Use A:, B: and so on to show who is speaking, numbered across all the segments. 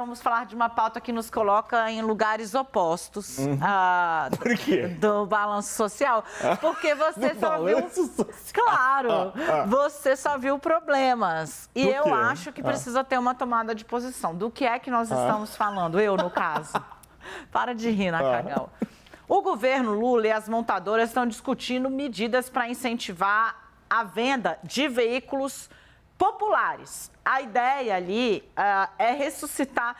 A: Vamos falar de uma pauta que nos coloca em lugares opostos
B: Por quê?
A: do balanço social. Porque você só viu...
B: Social.
A: Claro, você só viu problemas. E
B: Do
A: eu
B: quê?
A: acho que precisa ter uma tomada de posição. Do que é que nós estamos falando? Eu, no caso. Para de rir, Nakagawa. O governo Lula e as montadoras estão discutindo medidas para incentivar a venda de veículos populares. A ideia ali é ressuscitar,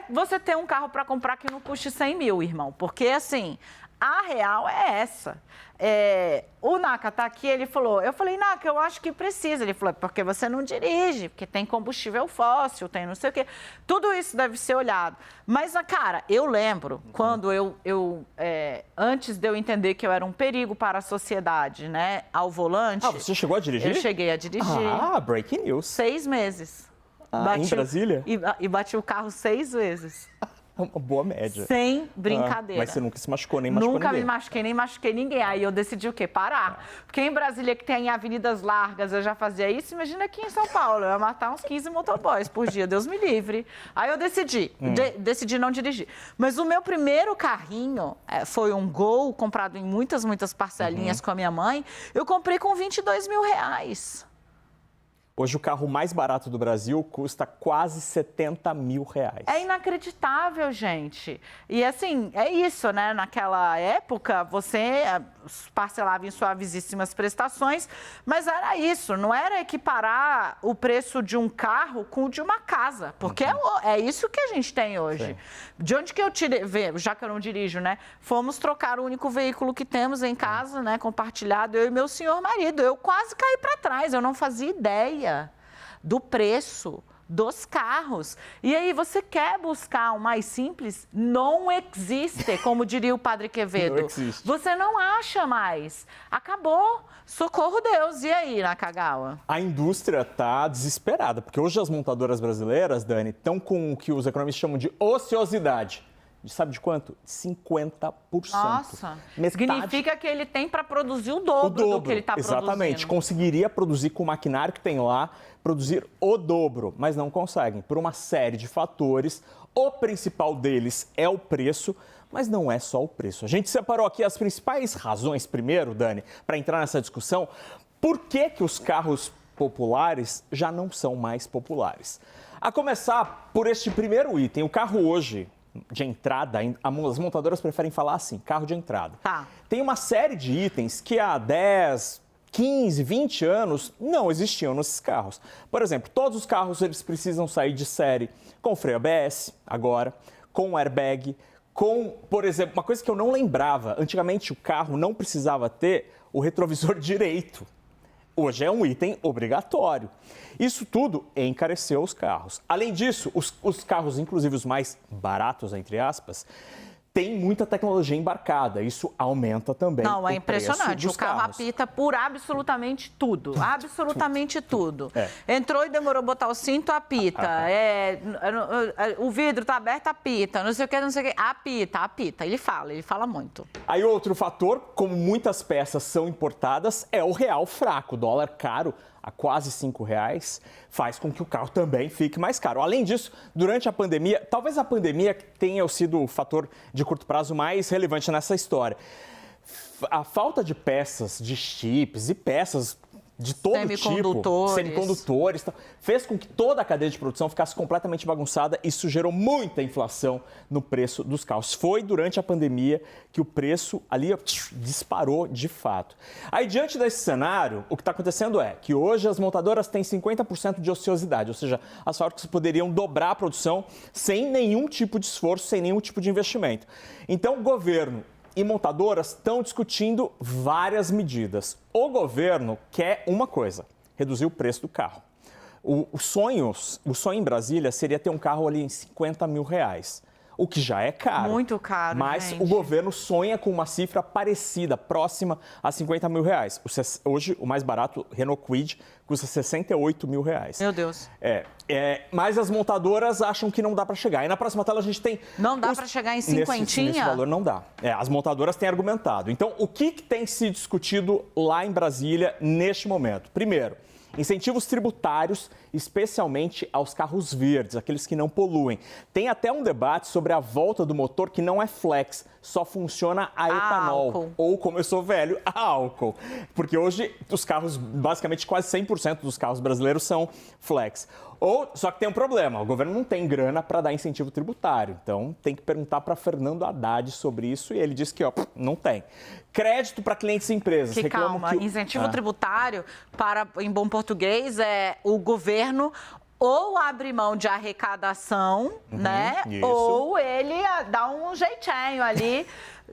A: você ter um carro para comprar que não custe 100 mil, irmão, porque assim, a real é essa. O Naka tá aqui, ele falou, eu falei, Naka, eu acho que precisa. Ele falou, porque você não dirige, porque tem combustível fóssil, tem não sei o quê. Tudo isso deve ser olhado. Mas, cara, eu lembro quando antes de eu entender que eu era um perigo para a sociedade, né, ao volante...
B: Você chegou a dirigir?
A: Eu cheguei a dirigir.
B: Breaking news.
A: 6 meses.
B: Em Brasília?
A: E bati o carro 6 vezes.
B: Uma boa média.
A: Sem brincadeira.
B: Mas você nunca se machucou, nem machucou
A: Nunca
B: ninguém.
A: me machuquei, nem machuquei ninguém. Aí eu decidi o quê? Parar. Porque em Brasília, que tem avenidas largas, eu já fazia isso. Imagina aqui em São Paulo, eu ia matar uns 15 motoboys por dia, Deus me livre. Aí eu decidi não dirigir. Mas o meu primeiro carrinho foi um Gol, comprado em muitas parcelinhas com a minha mãe. Eu comprei com 22 mil reais.
B: Hoje o carro mais barato do Brasil custa quase 70 mil reais.
A: É inacreditável, gente. E assim, é isso, né? Naquela época, você parcelava em suavíssimas prestações, mas era isso, não era equiparar o preço de um carro com o de uma casa, porque é isso que a gente tem hoje.
B: Sim.
A: De onde que eu tirei, já que eu não dirijo, né? Fomos trocar o único veículo que temos em casa, né? Compartilhado, eu e meu senhor marido. Eu quase caí para trás, eu não fazia ideia do preço dos carros. E aí, você quer buscar o mais simples? Não existe, como diria o Padre Quevedo.
B: Não existe.
A: Você não acha mais. Acabou. Socorro Deus. E aí, Nakagawa?
B: A indústria está desesperada, porque hoje as montadoras brasileiras, Dani, estão com o que os economistas chamam de ociosidade. Sabe de quanto? 50%.
A: Nossa,
B: Metade...
A: significa que ele tem para produzir o dobro do que ele está produzindo.
B: Exatamente. Conseguiria produzir com o maquinário que tem lá, produzir o dobro, mas não conseguem, por uma série de fatores. O principal deles é o preço, mas não é só o preço. A gente separou aqui as principais razões, primeiro, Dani, para entrar nessa discussão. Por que os carros populares já não são mais populares? A começar por este primeiro item. O carro hoje... de entrada, as montadoras preferem falar assim, carro de entrada.
A: Tá.
B: Tem uma série de itens que há 10, 15, 20 anos não existiam nesses carros. Por exemplo, todos os carros eles precisam sair de série com freio ABS, agora, com airbag, com, por exemplo, uma coisa que eu não lembrava, antigamente o carro não precisava ter o retrovisor direito. Hoje é um item obrigatório. Isso tudo encareceu os carros. Além disso, os carros, inclusive os mais baratos, entre aspas, têm muita tecnologia embarcada. Isso aumenta também o preço dos carros.
A: Não, é impressionante. O carro apita por absolutamente tudo. Absolutamente tudo. Entrou e demorou botar o cinto, apita. O vidro está aberto, apita. Não sei o que, não sei o que. Apita. Ele fala muito.
B: Aí outro fator, como muitas peças são importadas, é o real fraco. O dólar caro, a quase R$5, faz com que o carro também fique mais caro. Além disso, durante a pandemia, talvez a pandemia tenha sido o fator de curto prazo mais relevante nessa história. A falta de peças, de chips e peças de todo tipo, semicondutores, fez com que toda a cadeia de produção ficasse completamente bagunçada. Isso gerou muita inflação no preço dos carros. Foi durante a pandemia que o preço ali disparou de fato. Aí, diante desse cenário, o que está acontecendo é que hoje as montadoras têm 50% de ociosidade, ou seja, as fábricas poderiam dobrar a produção sem nenhum tipo de esforço, sem nenhum tipo de investimento. Então, o governo e montadoras estão discutindo várias medidas. O governo quer uma coisa, reduzir o preço do carro. O sonho em Brasília seria ter um carro ali em 50 mil reais. O que já é caro.
A: Muito caro,
B: mas
A: gente.
B: O governo sonha com uma cifra parecida, próxima a 50 mil reais. Hoje, o mais barato, Renault Kwid, custa 68 mil reais.
A: Meu Deus.
B: Mas as montadoras acham que não dá para chegar. E na próxima tela a gente tem...
A: Não dá para chegar em cinquentinha?
B: Nesse valor não dá. As montadoras têm argumentado. Então, o que tem se discutido lá em Brasília neste momento? Primeiro, incentivos tributários, especialmente aos carros verdes, aqueles que não poluem. Tem até um debate sobre a volta do motor que não é flex, só funciona a etanol.
A: Álcool.
B: Ou, como eu sou velho, a álcool. Porque hoje os carros, basicamente quase 100% dos carros brasileiros são flex. Só que tem um problema, o governo não tem grana para dar incentivo tributário. Então tem que perguntar para Fernando Haddad sobre isso e ele disse que não tem. Crédito para clientes e empresas.
A: Calma, incentivo tributário, em bom português, é o governo ou abre mão de arrecadação, né?
B: Isso.
A: Ou ele dá um jeitinho ali,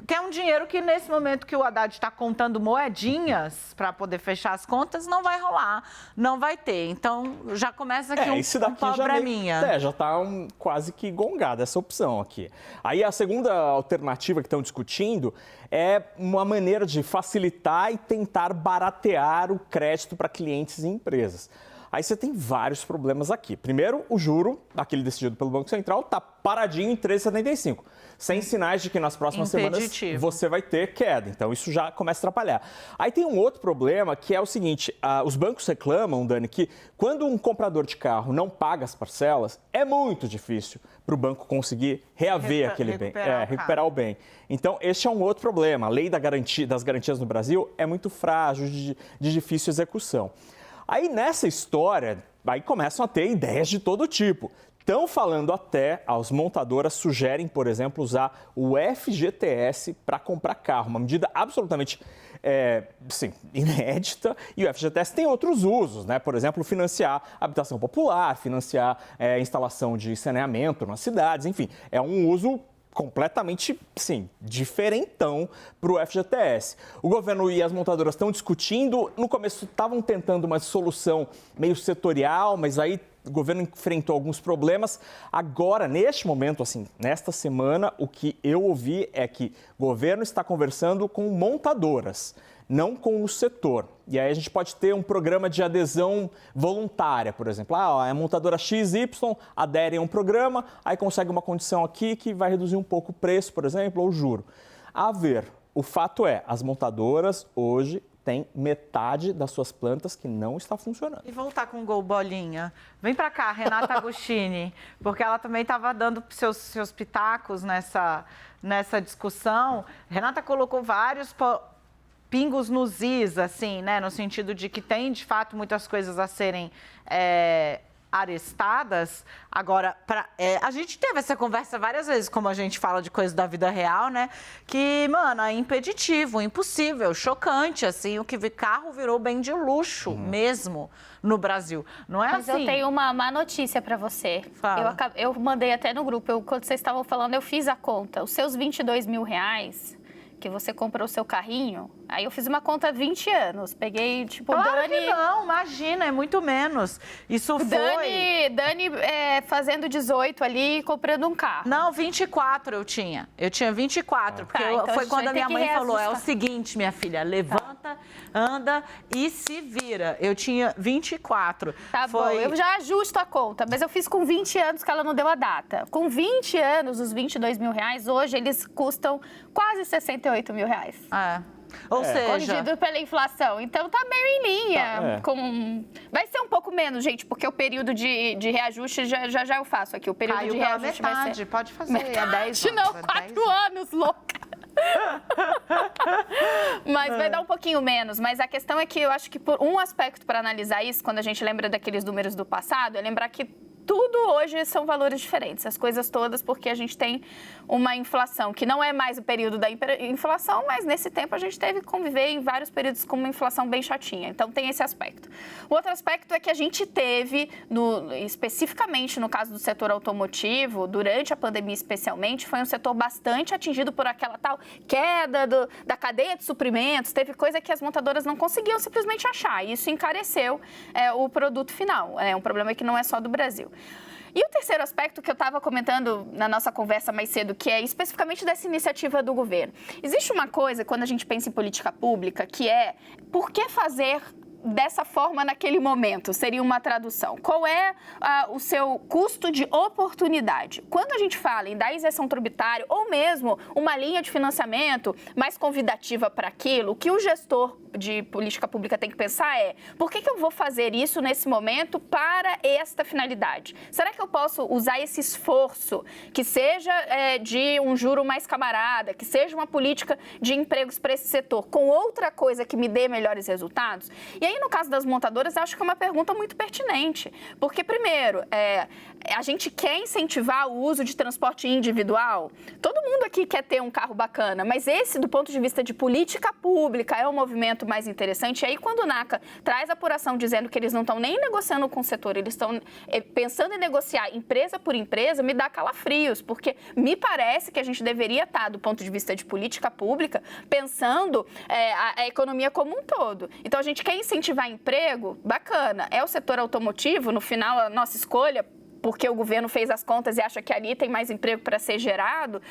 A: que é um dinheiro que nesse momento que o Haddad está contando moedinhas para poder fechar as contas, não vai rolar, não vai ter. Então já começa aqui um probleminha.
B: Já está quase que gongada essa opção aqui. Aí a segunda alternativa que estão discutindo é uma maneira de facilitar e tentar baratear o crédito para clientes e empresas. Aí você tem vários problemas aqui. Primeiro, o juro, aquele decidido pelo Banco Central, está paradinho em 13,75, sem sinais de que nas próximas semanas você vai ter queda. Então, isso já começa a atrapalhar. Aí tem um outro problema, que é o seguinte, os bancos reclamam, Dani, que quando um comprador de carro não paga as parcelas, é muito difícil para o banco conseguir reaver aquele bem, recuperar o bem. Então, este é um outro problema. A lei das garantias no Brasil é muito frágil, de difícil execução. Aí nessa história, aí começam a ter ideias de todo tipo. Estão falando até, as montadoras sugerem, por exemplo, usar o FGTS para comprar carro. Uma medida absolutamente inédita. E o FGTS tem outros usos, né? Por exemplo, financiar habitação popular, financiar instalação de saneamento nas cidades, enfim. É um uso completamente, diferentão para o FGTS. O governo e as montadoras estão discutindo, no começo estavam tentando uma solução meio setorial, mas aí o governo enfrentou alguns problemas. Agora, neste momento, nesta semana, o que eu ouvi é que o governo está conversando com montadoras, não com o setor. E aí a gente pode ter um programa de adesão voluntária, por exemplo. A montadora XY adere a um programa, aí consegue uma condição aqui que vai reduzir um pouco o preço, por exemplo, ou o juro. A ver, o fato é, as montadoras hoje têm metade das suas plantas que não está funcionando.
A: E voltar com o Gol Bolinha. Vem para cá, Renata Agostini, porque ela também estava dando seus pitacos nessa discussão. Renata colocou vários pingos nos is, no sentido de que tem, de fato, muitas coisas a serem arestadas. Agora, a gente teve essa conversa várias vezes, como a gente fala de coisas da vida real, né? Que, mano, é impeditivo, impossível, chocante, o que carro virou bem de luxo mesmo no Brasil. Não é
C: Mas eu tenho uma má notícia para você. Eu mandei até no grupo, quando vocês estavam falando, eu fiz a conta. Os seus 22 mil reais que você comprou o seu carrinho, aí eu fiz uma conta há 20 anos. Peguei,
A: Claro que não, imagina, é muito menos. Isso foi...
C: Dani fazendo 18 ali e comprando um carro.
A: Não, 24 eu tinha. Eu tinha 24, porque
C: então
A: foi quando a minha mãe falou, é o seguinte, minha filha, levanta, anda e se vira. Eu tinha 24.
C: Bom, eu já ajusto a conta, mas eu fiz com 20 anos que ela não deu a data. Com 20 anos, os 22 mil reais, hoje eles custam quase 68 mil reais.
A: Ou seja...
C: Corrigido pela inflação. Então, tá meio em linha. Vai ser um pouco menos, gente, porque o período de reajuste, já eu faço aqui. O período
A: Caiu
C: de reajuste
A: metade,
C: vai ser...
A: pode fazer, é 10 anos.
C: Não, 4 anos, louca. Mas vai dar um pouquinho menos. Mas a questão é que eu acho que por um aspecto para analisar isso, quando a gente lembra daqueles números do passado, é lembrar que tudo hoje são valores diferentes, as coisas todas, porque a gente tem uma inflação que não é mais o período da inflação, mas nesse tempo a gente teve que conviver em vários períodos com uma inflação bem chatinha. Então tem esse aspecto. O outro aspecto é que a gente teve, especificamente no caso do setor automotivo, durante a pandemia especialmente, foi um setor bastante atingido por aquela tal queda da cadeia de suprimentos. Teve coisa que as montadoras não conseguiam simplesmente achar. E isso encareceu o produto final. É um problema que não é só do Brasil. E o terceiro aspecto que eu estava comentando na nossa conversa mais cedo, que é especificamente dessa iniciativa do governo. Existe uma coisa, quando a gente pensa em política pública, que é por que fazer dessa forma naquele momento, seria uma tradução. Qual é o seu custo de oportunidade? Quando a gente fala em dar isenção tributária ou mesmo uma linha de financiamento mais convidativa para aquilo, o que o gestor de política pública tem que pensar é: por que eu vou fazer isso nesse momento para esta finalidade? Será que eu posso usar esse esforço que seja de um juro mais camarada, que seja uma política de empregos para esse setor, com outra coisa que me dê melhores resultados? E aí, no caso das montadoras, eu acho que é uma pergunta muito pertinente, porque, primeiro, a gente quer incentivar o uso de transporte individual. Todo mundo aqui quer ter um carro bacana, mas esse, do ponto de vista de política pública, é o movimento mais interessante. E aí, quando o NACA traz apuração dizendo que eles não estão nem negociando com o setor, eles estão pensando em negociar empresa por empresa, me dá calafrios, porque me parece que a gente deveria estar, do ponto de vista de política pública, pensando a economia como um todo. Então, a gente quer incentivar emprego, bacana. É o setor automotivo, no final, a nossa escolha, porque o governo fez as contas e acha que ali tem mais emprego para ser gerado,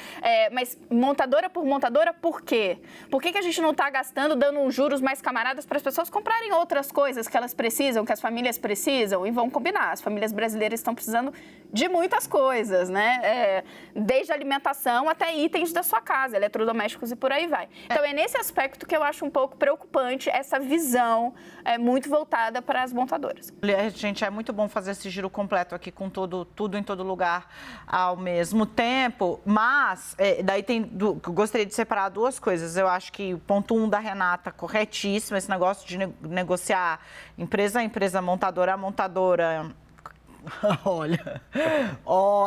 C: mas montadora por montadora, por quê? Por que a gente não está gastando, dando uns juros mais camaradas para as pessoas comprarem outras coisas que elas precisam, que as famílias precisam? E vão combinar, as famílias brasileiras estão precisando de muitas coisas, né? Desde alimentação até itens da sua casa, eletrodomésticos e por aí vai. Então, é nesse aspecto que eu acho um pouco preocupante essa visão muito voltada para as montadoras.
A: Gente, é muito bom fazer esse giro completo aqui com tudo em todo lugar ao mesmo tempo, mas daí gostaria de separar duas coisas. Eu acho que o ponto 1 da Renata, corretíssimo, esse negócio de negociar empresa a empresa, montadora a montadora. Olha.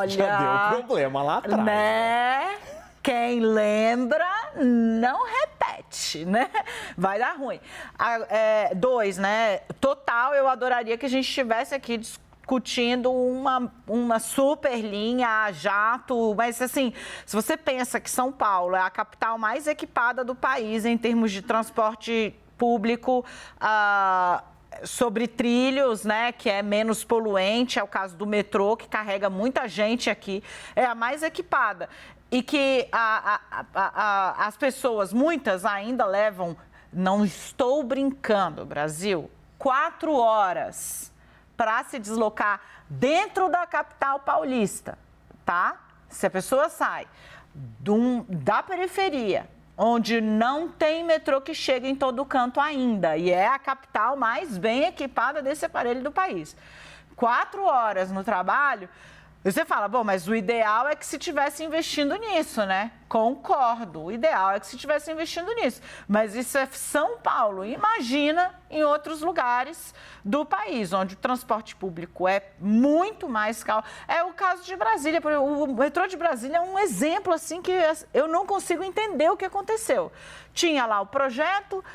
B: Já deu problema lá atrás.
A: Né? Quem lembra, não repete, né? Vai dar ruim. 2, né? Total, eu adoraria que a gente estivesse aqui discutindo uma super linha a jato, mas assim, se você pensa que São Paulo é a capital mais equipada do país em termos de transporte público, sobre trilhos, né, que é menos poluente, é o caso do metrô, que carrega muita gente aqui, é a mais equipada. E que as pessoas, muitas ainda levam, não estou brincando, Brasil, 4 horas para se deslocar dentro da capital paulista, tá? Se a pessoa sai da periferia, onde não tem metrô que chega em todo canto ainda, e é a capital mais bem equipada desse aparelho do país, 4 horas no trabalho, você fala, bom, mas o ideal é que se estivesse investindo nisso, né? Concordo, o ideal é que se estivesse investindo nisso. Mas isso é São Paulo. Imagina em outros lugares do país, onde o transporte público é muito mais caro. É o caso de Brasília. O metrô de Brasília é um exemplo, assim, que eu não consigo entender o que aconteceu. Tinha lá o projeto,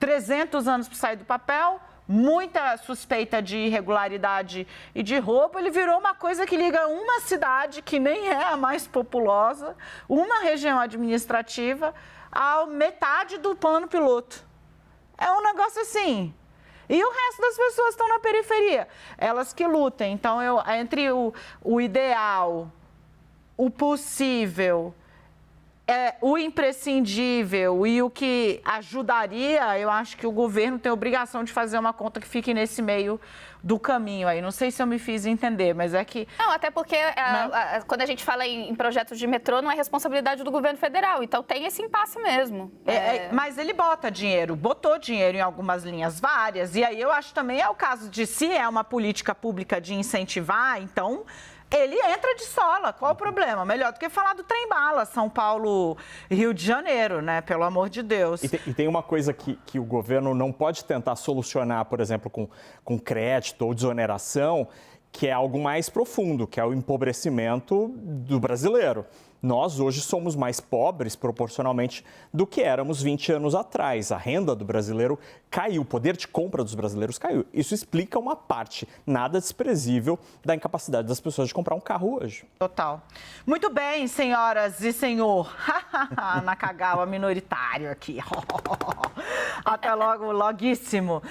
A: 300 anos para sair do papel, muita suspeita de irregularidade e de roubo, ele virou uma coisa que liga uma cidade, que nem é a mais populosa, uma região administrativa, a metade do plano piloto. É um negócio assim. E o resto das pessoas estão na periferia. Elas que lutem. Então, entre o ideal, o possível, o imprescindível e o que ajudaria, eu acho que o governo tem a obrigação de fazer uma conta que fique nesse meio do caminho aí. Não sei se eu me fiz entender, mas é que...
C: Não, até porque quando a gente fala em projetos de metrô, não é responsabilidade do governo federal, então tem esse impasse mesmo.
A: Mas ele botou dinheiro em algumas linhas várias, e aí eu acho também é o caso de, se é uma política pública de incentivar, então... ele entra de sola, qual o problema? Melhor do que falar do trem-bala, São Paulo, Rio de Janeiro, né? Pelo amor de Deus.
B: E tem uma coisa que o governo não pode tentar solucionar, por exemplo, com crédito ou desoneração, que é algo mais profundo, que é o empobrecimento do brasileiro. Nós hoje somos mais pobres proporcionalmente do que éramos 20 anos atrás. A renda do brasileiro caiu, o poder de compra dos brasileiros caiu. Isso explica uma parte nada desprezível da incapacidade das pessoas de comprar um carro hoje.
A: Total. Muito bem, senhoras e senhor. Nakagawa minoritário aqui. Até logo, loguíssimo.